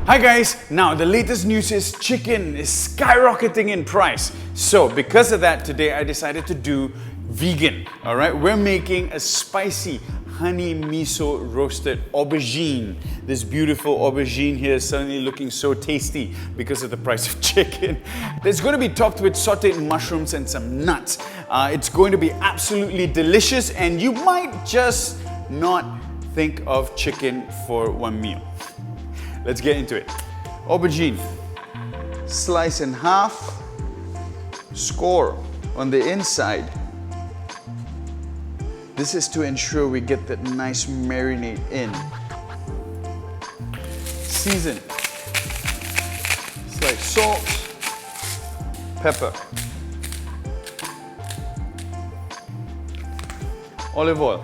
Hi guys, now the latest news is chicken is skyrocketing in price. So because of that, today I decided to do vegan. All right, we're making a spicy honey miso roasted aubergine. This beautiful aubergine here is suddenly looking so tasty because of the price of chicken. It's going to be topped with sauteed mushrooms and some nuts. It's going to be absolutely delicious, and you might just not think of chicken for one meal. Let's get into it. Aubergine, slice in half, score on the inside. This is to ensure we get that nice marinade in. Season. Slice salt, pepper, olive oil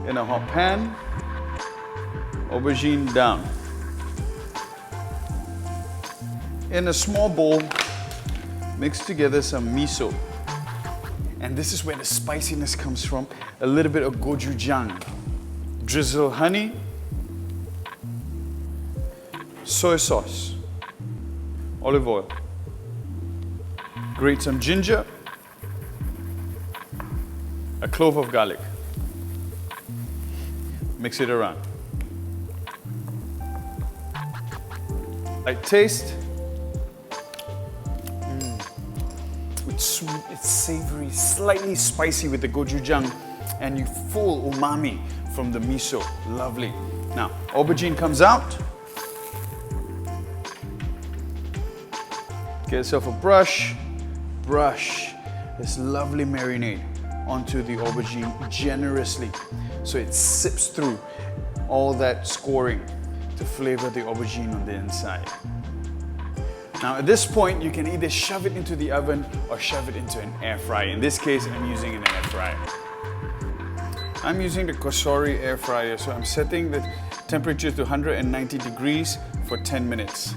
in a hot pan, aubergine down. In a small bowl, mix together some miso. And this is where the spiciness comes from. A little bit of gochujang. Drizzle honey, soy sauce, olive oil. Grate some ginger, a clove of garlic. Mix it around. Light taste. It's savory, slightly spicy with the gochujang, and you full umami from the miso. Lovely. Now, aubergine comes out. Get yourself a brush. Brush this lovely marinade onto the aubergine generously so it sips through all that scoring to flavor the aubergine on the inside. Now at this point, you can either shove it into the oven or shove it into an air fryer. In this case, I'm using an air fryer. I'm using the Kosori air fryer, so I'm setting the temperature to 190 degrees for 10 minutes.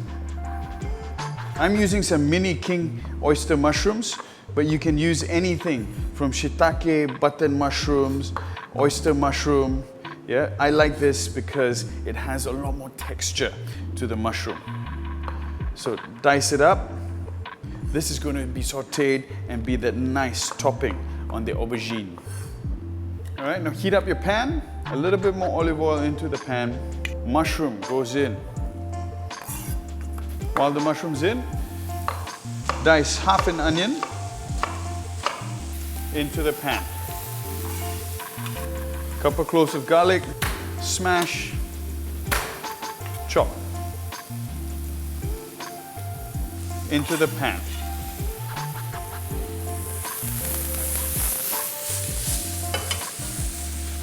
I'm using some mini king oyster mushrooms, but you can use anything from shiitake, button mushrooms, oyster mushroom. Yeah, I like this because it has a lot more texture to the mushroom. So dice it up. This is going to be sauteed and be that nice topping on the aubergine. All right, now heat up your pan. A little bit more olive oil into the pan. Mushroom goes in. While the mushroom's in, dice half an onion into the pan. Couple cloves of garlic, smash, chop. Into the pan.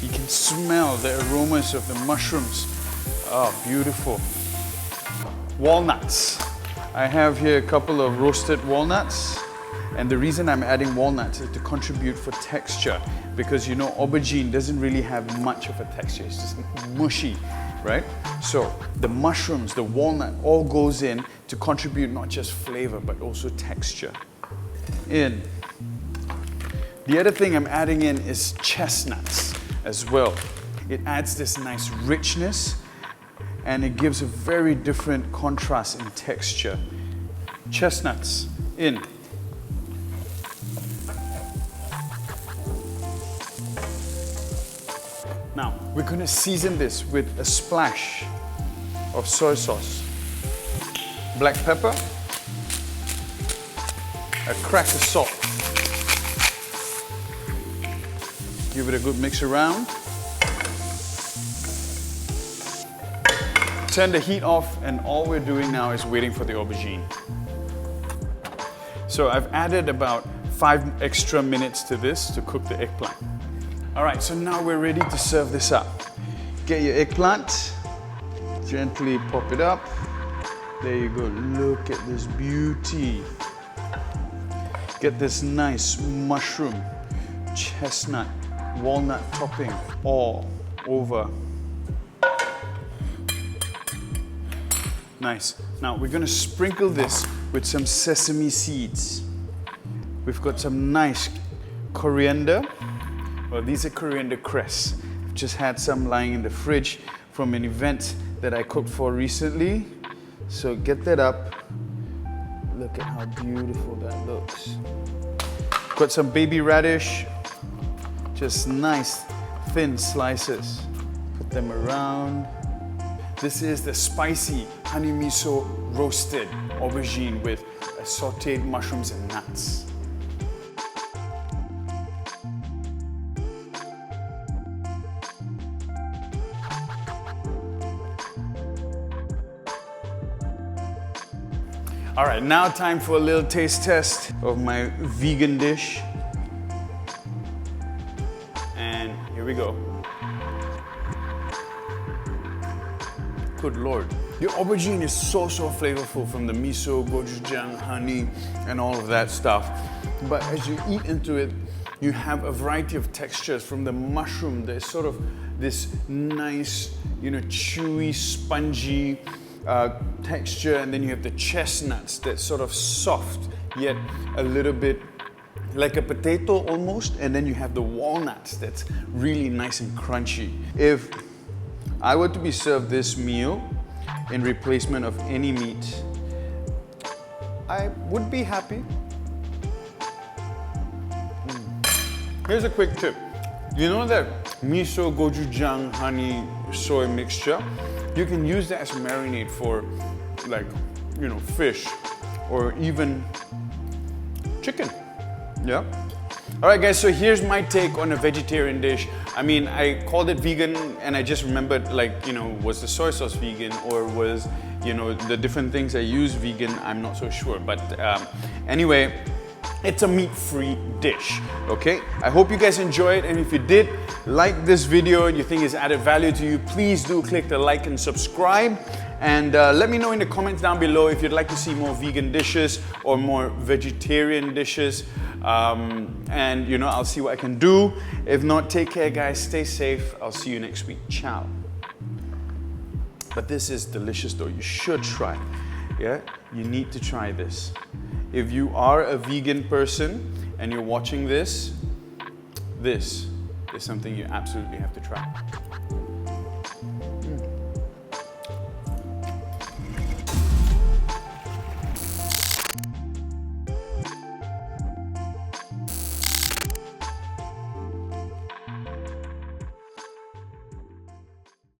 You can smell the aromas of the mushrooms. Oh, beautiful. Walnuts. I have here a couple of roasted walnuts. And the reason I'm adding walnuts is to contribute for texture, because you know aubergine doesn't really have much of a texture. It's just mushy, right? So the mushrooms, the walnut, all goes in to contribute not just flavor, but also texture. In. The other thing I'm adding in is chestnuts as well. It adds this nice richness, and it gives a very different contrast in texture. Chestnuts in. Now, we're going to season this with a splash of soy sauce, black pepper, a crack of salt. Give it a good mix around. Turn the heat off, and all we're doing now is waiting for the aubergine. So I've added about 5 extra minutes to this to cook the eggplant. All right, so now we're ready to serve this up. Get your eggplant, gently pop it up. There you go, look at this beauty. Get this nice mushroom, chestnut, walnut topping all over. Nice. Now we're gonna sprinkle this with some sesame seeds. We've got some nice coriander. Well, these are coriander cresses. Just had some lying in the fridge from an event that I cooked for recently. So get that up. Look at how beautiful that looks. Got some baby radish, just nice thin slices. Put them around. This is the spicy honey miso roasted aubergine with sauteed mushrooms and nuts. All right, now time for a little taste test of my vegan dish. And here we go. Good Lord. Your aubergine is so flavorful from the miso, gochujang, honey, and all of that stuff. But as you eat into it, you have a variety of textures from the mushroom. There's sort of this nice, chewy, spongy, texture, and then you have the chestnuts that's sort of soft yet a little bit like a potato almost, and then you have the walnuts that's really nice and crunchy. If I were to be served this meal in replacement of any meat, I would be happy. Here's a quick tip. You know that miso, gochujang, honey, soy mixture? You can use that as a marinade for fish or even chicken. Yeah. All right, guys, so here's my take on a vegetarian dish. I mean, I called it vegan and I just remembered was the soy sauce vegan or was, the different things I use vegan? I'm not so sure. But anyway, it's a meat-free dish, okay? I hope you guys enjoy it, and if you did like this video and you think it's added value to you, please do click the like and subscribe. And let me know in the comments down below if you'd like to see more vegan dishes or more vegetarian dishes. And I'll see what I can do. If not, take care, guys. Stay safe. I'll see you next week. Ciao. But this is delicious, though. You should try. Yeah, you need to try this. If you are a vegan person and you're watching this, this is something you absolutely have to try.